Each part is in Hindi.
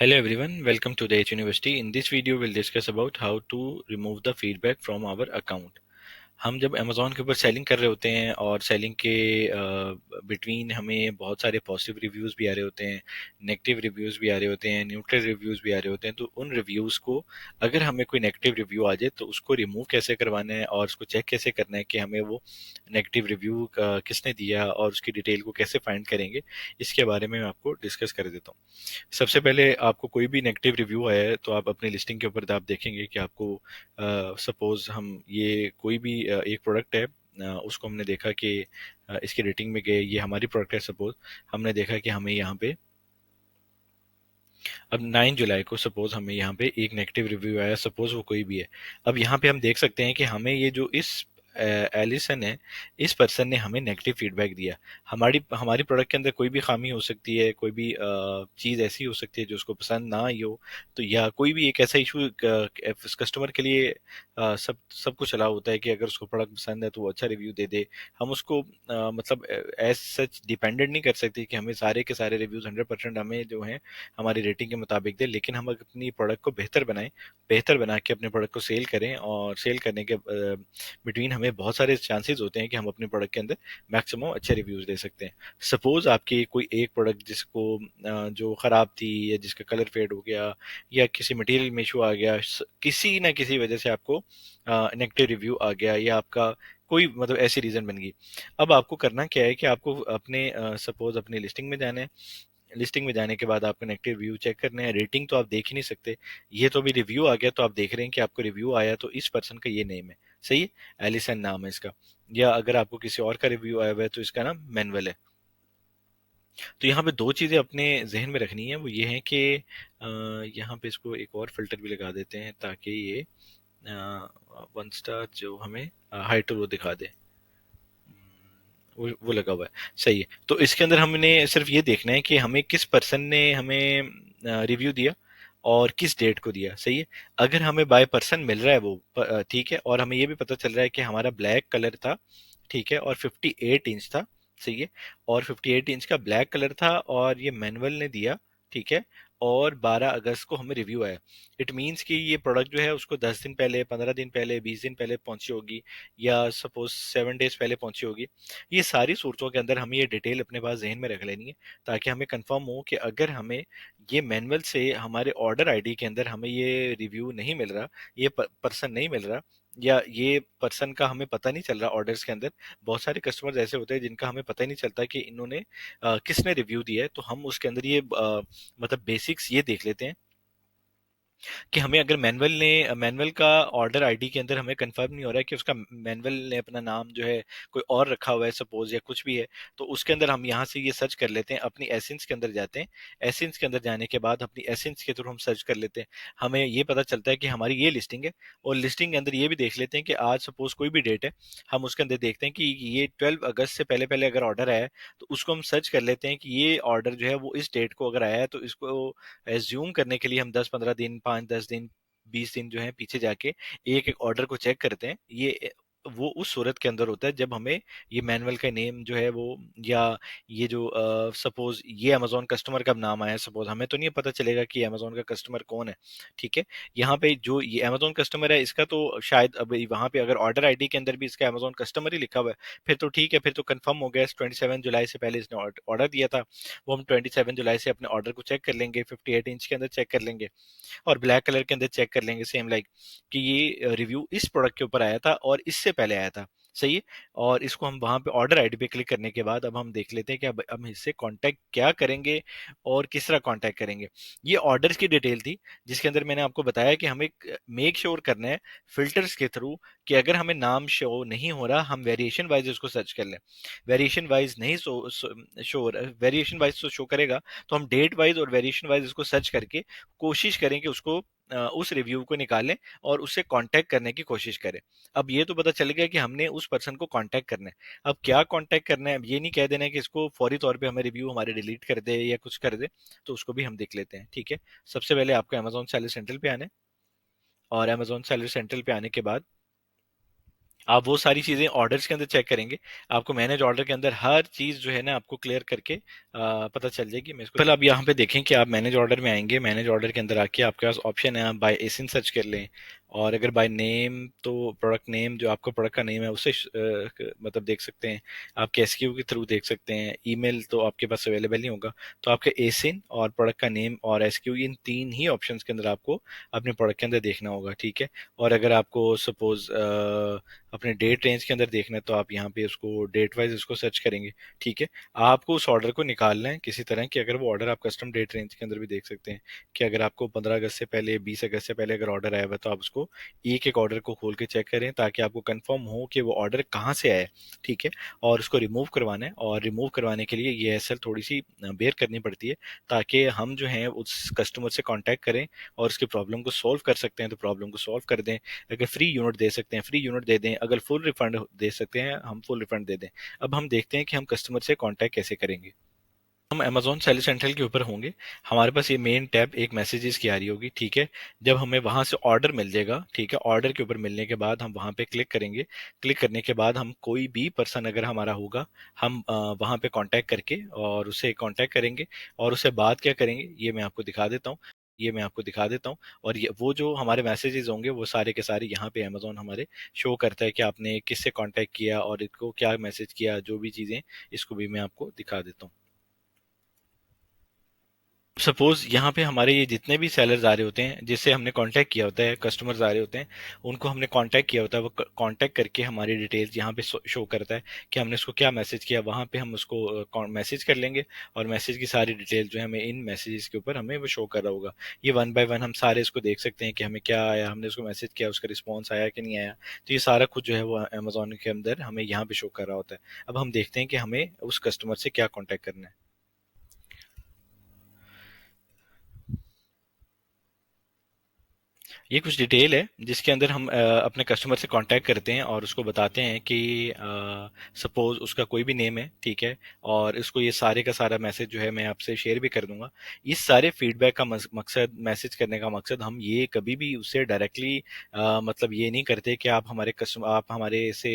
Hello everyone, welcome to the H University. In this video, we'll discuss about how to remove the feedback from our account. हम जब अमेजोन के ऊपर सेलिंग कर रहे होते हैं और सेलिंग के बिटवीन हमें बहुत सारे पॉजिटिव रिव्यूज़ भी आ रहे होते हैं, नेगेटिव रिव्यूज़ भी आ रहे होते हैं, न्यूट्रल रिव्यूज़ भी आ रहे होते हैं, तो उन रिव्यूज़ को अगर हमें कोई नेगेटिव रिव्यू आ जाए तो उसको रिमूव कैसे करवाना है और उसको चेक कैसे करना है कि हमें वो नेगेटिव रिव्यू किसने दिया और उसकी डिटेल को कैसे फाइंड करेंगे, इसके बारे में मैं आपको डिस्कस कर देता हूँ। सबसे पहले आपको कोई भी नेगेटिव रिव्यू आया है तो आप अपनी लिस्टिंग के ऊपर आप देखेंगे कि आपको सपोज हम ये कोई भी एक प्रोडक्ट है, उसको हमने देखा कि इसकी रेटिंग में गए, ये हमारी प्रोडक्ट है सपोज, हमने देखा कि हमें यहाँ पे अब 9 जुलाई को सपोज हमें यहाँ पे एक नेगेटिव रिव्यू आया, सपोज वो कोई भी है। अब यहाँ पे हम देख सकते हैं कि हमें ये जो इस एलिसन है, इस पर्सन ने हमें नेगेटिव फीडबैक दिया। हमारी हमारी प्रोडक्ट के अंदर कोई भी खामी हो सकती है, कोई भी चीज़ ऐसी हो सकती है जो उसको पसंद ना आई हो, तो या कोई भी एक ऐसा इशू कस्टमर के लिए सब सब कुछ अलाउ होता है कि अगर उसको प्रोडक्ट पसंद है तो वो अच्छा रिव्यू दे दे। हम उसको मतलब एज सच डिपेंडेंट नहीं कर सकते कि हमें सारे के सारे रिव्यूज़ 100% हमें जो है हमारी रेटिंग के मुताबिक दे, लेकिन हम अपनी प्रोडक्ट को बेहतर बनाएं, बेहतर बना के अपने प्रोडक्ट को सेल करें, और सेल करने के बिटवीन हमें बहुत सारे चांसेस होते हैं कि हम अपने प्रोडक्ट के अंदर मैक्सिमम अच्छे रिव्यूज दे सकते हैं। सपोज आपकी कोई एक प्रोडक्ट जिसको जो ख़राब थी या जिसका कलर फेड हो गया या किसी मटेरियल में इशू आ गया, किसी ना किसी वजह से आपको नेगेटिव रिव्यू आ गया या आपका कोई मतलब ऐसी रीज़न बन गई। अब आपको करना क्या है कि आपको अपने सपोज अपनी लिस्टिंग में जाना है। लिस्टिंग में जाने के बाद आपको नेगेटिव रिव्यू चेक करने हैं। रेटिंग तो आप देख ही नहीं सकते, ये तो अभी रिव्यू आ गया तो आप देख रहे हैं कि आपको रिव्यू आया तो इस पर्सन का ये नेम है, सही है, एलिसन नाम है इसका। या अगर आपको किसी और का रिव्यू आया हुआ है तो इसका नाम मैनुअल है। तो यहाँ पे दो चीज़ें अपने जहन में रखनी है, वो ये है कि यहाँ पे इसको एक और फिल्टर भी लगा देते हैं ताकि ये 1 स्टार जो हमें हाई टू लो दिखा दे। वो लगा हुआ है, सही है। तो इसके अंदर हमने सिर्फ ये देखना है कि हमें किस पर्सन ने हमें रिव्यू दिया और किस डेट को दिया, सही है। अगर हमें बाय पर्सन मिल रहा है वो ठीक है, और हमें ये भी पता चल रहा है कि हमारा ब्लैक कलर था, ठीक है, और 58 इंच था, सही है, और 58 इंच का ब्लैक कलर था और ये मैनुअल ने दिया, ठीक है, और 12 अगस्त को हमें रिव्यू आया। इट मीन्स कि ये प्रोडक्ट जो है उसको 10 दिन पहले, 15 दिन पहले, 20 दिन पहले पहुंची होगी, या सपोज 7 डेज पहले पहुंची होगी। ये सारी सूरतों के अंदर हमें ये डिटेल अपने पास जहन में रख लेनी है ताकि हमें कंफर्म हो कि अगर हमें ये मैनुअल से हमारे ऑर्डर आईडी के अंदर हमें ये रिव्यू नहीं मिल रहा, ये पर्सन नहीं मिल रहा, या ये पर्सन का हमें पता नहीं चल रहा ऑर्डर्स के अंदर। बहुत सारे कस्टमर्स ऐसे होते हैं जिनका हमें पता ही नहीं चलता कि इन्होंने किसने रिव्यू दिया है, तो हम उसके अंदर ये मतलब बेसिक्स ये देख लेते हैं कि हमें अगर मैनुअल का ऑर्डर आईडी के अंदर हमें कंफर्म नहीं हो रहा है कि उसका मैनुअल ने अपना नाम जो है कोई और रखा हुआ है सपोज, या कुछ भी है, तो उसके अंदर हम यहाँ से ये सर्च कर लेते हैं, अपनी एसेंस के अंदर जाते हैं। एसेंस के अंदर जाने के बाद अपनी एसेंस के थ्रू हम सर्च कर लेते हैं। हमें ये पता चलता है कि हमारी ये लिस्टिंग है, और लिस्टिंग के अंदर ये भी देख लेते हैं कि आज सपोज कोई भी डेट है, हम उसके अंदर देखते हैं कि ये 12 अगस्त से पहले पहले अगर ऑर्डर आया है तो उसको हम सर्च कर लेते हैं कि ये ऑर्डर जो है वो इस डेट को अगर आया है, तो इसको एज्यूम करने के लिए हम 10-15 दिन, 5-10 दिन, 20 दिन जो है पीछे जाके एक एक ऑर्डर को चेक करते हैं। ये वो उस सूरत के अंदर होता है जब हमें ये मैनुअल का नेम जो है वो, या ये जो सपोज ये अमेजोन कस्टमर का नाम आया, सपोज हमें तो नहीं पता चलेगा कि अमेजोन का कस्टमर कौन है, ठीक है। यहाँ पे जो ये अमेजोन कस्टमर है इसका तो शायद अब वहाँ पे अगर ऑर्डर आईडी के अंदर भी इसका अमेजोन कस्टमर ही लिखा हुआ है, फिर तो ठीक है, फिर तो कंफर्म हो गया। 27 जुलाई से पहले इसने ऑर्डर दिया था, वो हम 27 जुलाई से अपने ऑर्डर को चेक कर लेंगे, 58 इंच के अंदर चेक कर लेंगे, और ब्लैक कलर के अंदर चेक कर लेंगे सेम लाइक कि ये रिव्यू इस प्रोडक्ट के ऊपर आया था और इससे पहले आया था, सही है। और इसको हम वहां पे ऑर्डर आईडी पे क्लिक करने के बाद अब हम देख लेते हैं कि अब हम इससे कांटेक्ट क्या करेंगे और किस तरह कांटेक्ट करेंगे। ये ऑर्डर्स की डिटेल थी जिसके अंदर मैंने आपको बताया कि हमें मेक श्योर करना है फिल्टर्स के थ्रू कि अगर हमें नाम शो नहीं हो रहा, हम वेरिएशन वाइज उसको सर्च कर लें। वेरिएशन वाइज नहीं शो, वेरिएशन वाइज तो शो करेगा, तो हम डेट वाइज और वेरिएशन वाइज उसको सर्च करके कोशिश करें कि उसको उस रिव्यू को निकालें और उससे कांटेक्ट करने की कोशिश करें। अब ये तो पता चल गया कि हमने उस पर्सन को कांटेक्ट करना है। अब क्या कांटेक्ट करना है, अब ये नहीं कह देना है कि इसको फौरी तौर पे हमें रिव्यू हमारे डिलीट कर दे या कुछ कर दे, तो उसको भी हम देख लेते हैं, ठीक है। सबसे पहले आपको अमेजोन सैलरी सेंट्रल पे आना है, और अमेजोन सैलरी सेंट्रल पे आने के बाद आप वो सारी चीजें ऑर्डर्स के अंदर चेक करेंगे, आपको मैनेज ऑर्डर के अंदर हर चीज जो है ना आपको क्लियर करके पता चल जाएगी। मैं इसको पहले आप यहाँ पे देखें कि आप मैनेज ऑर्डर में आएंगे, मैनेज ऑर्डर के अंदर आके आपके पास ऑप्शन है, आप बाय एसिन सर्च कर लें। और अगर बाय नेम, तो प्रोडक्ट नेम जो आपका प्रोडक्ट का नेम है उससे मतलब देख सकते हैं। आप एसक्यू के थ्रू देख सकते हैं। ईमेल तो आपके पास अवेलेबल नहीं होगा, तो आपके एसिन और प्रोडक्ट का नेम और एसक्यू, इन तीन ही ऑप्शंस के अंदर आपको अपने प्रोडक्ट के अंदर देखना होगा, ठीक है। और अगर आपको सपोज अपने डेट रेंज के अंदर देखना है, तो आप यहाँ पे उसको डेट वाइज उसको सर्च करेंगे, ठीक है। आपको उस ऑर्डर को निकालना है किसी तरह कि अगर वो ऑर्डर आप कस्टम डेट रेंज के अंदर भी देख सकते हैं, कि अगर आपको 15 अगस्त से पहले, 20 अगस्त से पहले अगर ऑर्डर आया हुआ है, तो आप उसको एक एक ऑर्डर को खोल के चेक करें, ताकि आपको कंफर्म हो कि वो ऑर्डर कहाँ से आया है, ठीक है। और उसको रिमूव करवाना है, और रिमूव करवाने के लिए ये एसएल थोड़ी सी बेयर करनी पड़ती है, ताकि हम जो है उस कस्टमर से कांटेक्ट करें और उसकी प्रॉब्लम को सॉल्व कर सकते हैं, तो प्रॉब्लम को सॉल्व कर दें। अगर फ्री यूनिट दे सकते हैं फ्री यूनिट दे दें, अगर फुल रिफंड दे सकते हैं हम फुल रिफंड दे दें। अब हम देखते हैं कि हम कस्टमर से कांटेक्ट कैसे करेंगे। हम अमेजोन सेल सेंट्रल के ऊपर होंगे, हमारे पास ये मेन टैब एक मैसेजेस की आ रही होगी, ठीक है। जब हमें वहां से ऑर्डर मिल जाएगा, ठीक है, ऑर्डर के ऊपर मिलने के बाद हम वहां पे क्लिक करेंगे। क्लिक करने के बाद हम कोई भी पर्सन अगर हमारा होगा, हम वहां पे कांटेक्ट करके और उसे कांटेक्ट करेंगे। और उससे बात क्या करेंगे ये मैं आपको दिखा देता हूँ, ये मैं आपको दिखा देता हूँ। और ये वो जो हमारे मैसेजेस होंगे वो सारे के सारे यहाँ पे अमेजोन हमारे शो करता है कि आपने किससे कांटेक्ट किया और इसको क्या मैसेज किया, जो भी चीजें, इसको भी मैं आपको दिखा देता हूँ। सपोज यहाँ पे हमारे ये जितने भी सेलर्स आ रहे होते हैं जिससे हमने कांटेक्ट किया होता है, कस्टमर्स आ रहे होते हैं, उनको हमने कांटेक्ट किया होता है, वो कांटेक्ट करके हमारी डिटेल्स यहाँ पे शो करता है कि हमने उसको क्या मैसेज किया, वहाँ पे हम उसको मैसेज कर लेंगे। और मैसेज की सारी डिटेल्स जो है हमें इन मैसेजेस के ऊपर हमें वो शो कर रहा होगा। ये वन बाय वन हम सारे इसको देख सकते हैं कि हमें क्या आया, हमने उसको मैसेज किया, उसका रिस्पॉन्स आया कि नहीं आया। तो ये सारा कुछ जो है वो अमेजोन के अंदर हमें यहाँ पे शो कर रहा होता है। अब हम देखते हैं कि हमें उस कस्टमर से क्या कॉन्टेक्ट करना है। ये कुछ डिटेल है जिसके अंदर हम अपने कस्टमर से कांटेक्ट करते हैं और उसको बताते हैं कि सपोज उसका कोई भी नेम है, ठीक है। और इसको ये सारे का सारा मैसेज जो है मैं आपसे शेयर भी कर दूंगा। इस सारे फीडबैक का मकसद, मैसेज करने का मकसद, हम ये कभी भी उससे डायरेक्टली मतलब ये नहीं करते कि आप हमारे कस्टमर, आप हमारे से,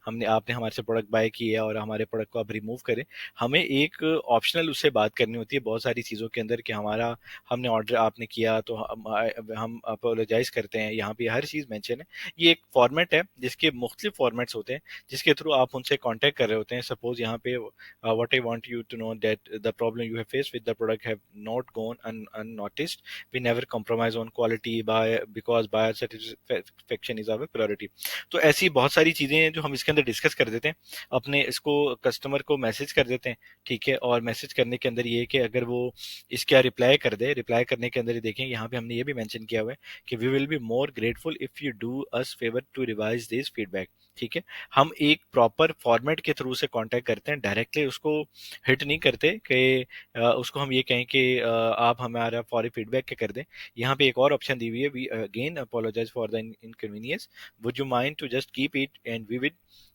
हमने आपने हमारे से प्रोडक्ट बाय किया और हमारे प्रोडक्ट को आप रिमूव करें। हमें एक ऑप्शनल उससे बात करनी होती है बहुत सारी चीज़ों के अंदर, कि हमारा, हमने ऑर्डर आपने किया तो हम अपोलोजाइज करते हैं, यहाँ पे हर चीज़ मेंशन है। ये एक फॉर्मेट है जिसके मुख्तलिफ फॉर्मेट्स होते हैं जिसके थ्रू आप उनसे कांटेक्ट कर रहे होते हैं। सपोज यहाँ पे what I want you to know that the problem you have face with the product have not gone unnoticed, we never compromise on quality by because buyer satisfaction is our priority. तो ऐसी बहुत सारी चीज़ें हैं जो हम इसके अंदर डिस्कस कर देते हैं, अपने इसको कस्टमर को मैसेज कर देते हैं, ठीक है। और मैसेज करने के अंदर ये है कि अगर वो इसका रिप्लाई कर दे, रिप्लाई करने के अंदर ही देखें यहाँ पे हमने ये भी मेंशन किया हुआ है कि we will be more grateful if you do us favour to revise this feedback, ठीक है। हम एक प्रॉपर फॉर्मेट के थ्रू से कांटेक्ट करते हैं, डायरेक्टली उसको हिट नहीं करते कि उसको हम ये कहें कि आप हमारा फॉर फीडबैक के कर दें। यहाँ पे एक और ऑप्शन दी हुई है, we again apologise for the inconvenience, would you mind to just keep it and we will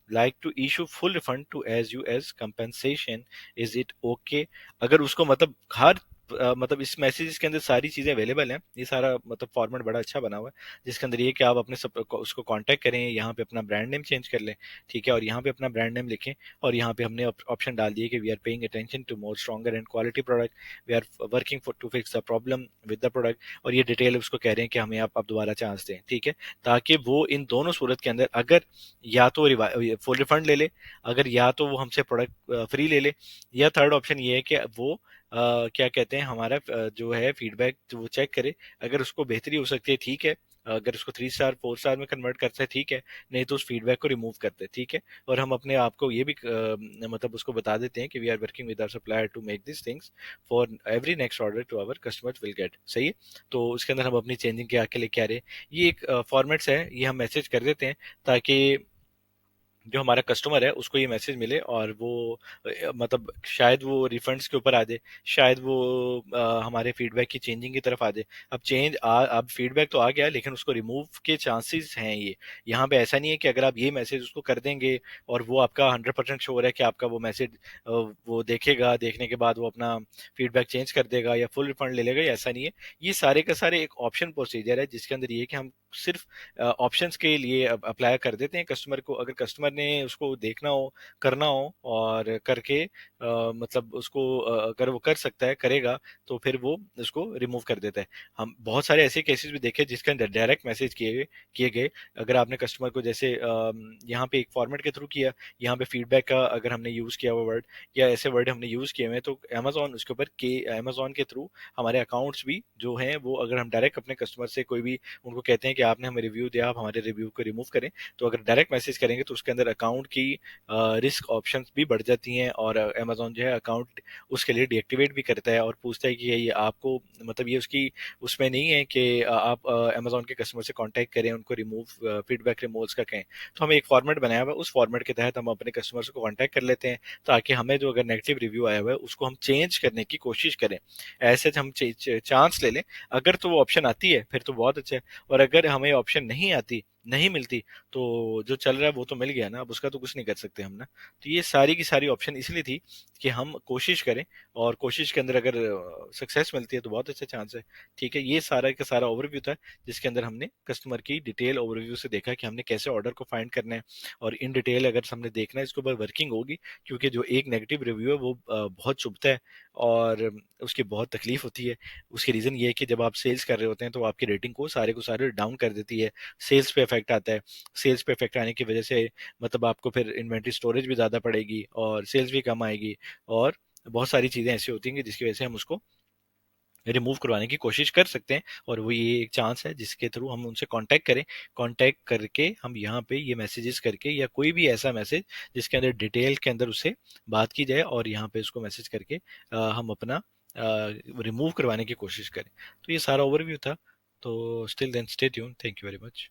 like to issue full refund to as you as compensation, is it okay। अगर उसको मतलब हर मतलब इस मैसेज के अंदर सारी चीजें अवेलेबल हैं, ये सारा मतलब फॉर्मेट बड़ा अच्छा बना हुआ है जिसके अंदर ये कि आप अपने उसको कांटेक्ट करें, यहाँ पे अपना ब्रांड नेम चेंज कर लें, ठीक है। और यहाँ पे अपना ब्रांड नेम लिखें, और यहाँ पे हमने ऑप्शन डाल दिए कि we are paying attention to more stronger and quality product, we are working for to fix the problem with the product. और ये डिटेल उसको कह रहे हैं कि हमें आप दोबारा चांस दें, ठीक है। ताकि वो इन दोनों सूरत के अंदर अगर या तो फुल रिफंड ले ले, अगर या तो वो हमसे प्रोडक्ट फ्री ले ले, या थर्ड ऑप्शन ये है कि वो क्या कहते हैं हमारा जो है फीडबैक जो वो चेक करे, अगर उसको बेहतरी हो सकती है ठीक है, अगर उसको 3 स्टार 4 स्टार में कन्वर्ट करते हैं ठीक है, नहीं तो उस फीडबैक को रिमूव करते हैं, ठीक है। और हम अपने आप को ये भी मतलब उसको बता देते हैं कि we are working with our supplier to make this things for every next order to our customers will get, सही है। तो उसके अंदर हम अपनी चेंजिंग के आके लेके आ रहे हैं। ये एक फॉर्मेट्स है, ये हम मैसेज कर देते हैं ताकि जो हमारा कस्टमर है उसको ये मैसेज मिले, और वो मतलब शायद वो रिफंड्स के ऊपर आ जाए, शायद वो हमारे फीडबैक की चेंजिंग की तरफ आ जाए। अब फीडबैक तो आ गया लेकिन उसको रिमूव के चांसेस हैं ये। यहाँ पे ऐसा नहीं है कि अगर आप ये मैसेज उसको कर देंगे और वो आपका 100% श्योर है कि आपका वो मैसेज वो देखेगा, देखने के बाद वो अपना फीडबैक चेंज कर देगा या फुल रिफंड ले लेगा, ये ऐसा नहीं है। ये सारे का सारे एक ऑप्शन प्रोसीजर है जिसके अंदर ये है कि हम सिर्फ ऑप्शंस के लिए अप्लाई कर देते हैं कस्टमर को। अगर कस्टमर ने उसको देखना हो, करना हो और करके मतलब उसको अगर वो कर सकता है, करेगा, तो फिर वो उसको रिमूव कर देता है। हम बहुत सारे ऐसे केसेस भी देखे जिसके अंदर डायरेक्ट मैसेज किए गए। अगर आपने कस्टमर को जैसे यहाँ पे एक फॉर्मेट के थ्रू किया, यहाँ पे फीडबैक का अगर हमने यूज किया हुआ वर्ड या ऐसे वर्ड हमने यूज किए हुए हैं, तो अमेजोन उसके ऊपर के अमेजोन के थ्रू हमारे अकाउंट्स भी जो हैं वो, अगर हम डायरेक्ट अपने कस्टमर से कोई भी उनको कहते हैं कि आपने हमें रिव्यू दिया, आप हमारे रिव्यू को रिमूव करें, तो अगर डायरेक्ट मैसेज करेंगे तो उसके अंदर अकाउंट की रिस्क ऑप्शन भी बढ़ जाती हैं, और अमेजोन जो है अकाउंट उसके लिए डीएक्टिवेट भी करता है और पूछता है कि ये आपको, मतलब ये उसकी उसमें नहीं है कि आप अमेजोन के कस्टमर से कांटेक्ट करें, उनको रिमूव फीडबैक रिमूवल्स का कहें। तो हमें एक फॉर्मेट बनाया हुआ है, उस फॉर्मेट के तहत हम अपने कस्टमर्स को कांटेक्ट कर लेते हैं, ताकि हमें जो अगर नेगेटिव रिव्यू आया हुआ है उसको हम चेंज करने की कोशिश करें। ऐसे हम चांस ले लें। अगर तो वो ऑप्शन आती है फिर तो बहुत अच्छा है, और अगर हमें ऑप्शन नहीं आती, नहीं मिलती, तो जो चल रहा है वो तो मिल गया ना, अब उसका तो कुछ नहीं कर सकते हम ना। तो ये सारी की सारी ऑप्शन इसलिए थी कि हम कोशिश करें, और कोशिश के अंदर अगर सक्सेस मिलती है तो बहुत अच्छा चांस है। ठीक है, ये सारा का सारा ओवरव्यू था जिसके अंदर हमने कस्टमर की डिटेल ओवरव्यू से देखा कि हमने कैसे ऑर्डर को फाइंड करना है, और इन डिटेल अगर हमने देखना है इसके ऊपर वर्किंग होगी, क्योंकि जो एक नेगेटिव रिव्यू है वो बहुत चुभता है और उसकी बहुत तकलीफ होती है। उसकी रीज़न ये है कि जब आप सेल्स कर रहे होते हैं तो आपकी रेटिंग को सारे डाउन कर देती है, सेल्स पे इफेक्ट आता है। सेल्स पे इफेक्ट आने की वजह से मतलब आपको फिर इन्वेंट्री स्टोरेज भी ज़्यादा पड़ेगी और सेल्स भी कम आएगी, और बहुत सारी चीज़ें ऐसी होती हैं कि जिसकी वजह से हम उसको रिमूव करवाने की कोशिश कर सकते हैं। और वो ये एक चांस है जिसके थ्रू हम उनसे कांटेक्ट करें, कांटेक्ट करके हम यहाँ पे ये मैसेजेस करके, या कोई भी ऐसा मैसेज जिसके अंदर डिटेल के अंदर उससे बात की जाए और यहाँ पे उसको मैसेज करके हम अपना रिमूव करवाने की कोशिश करें। तो ये सारा ओवरव्यू था। तो still then stay tune, thank you very much.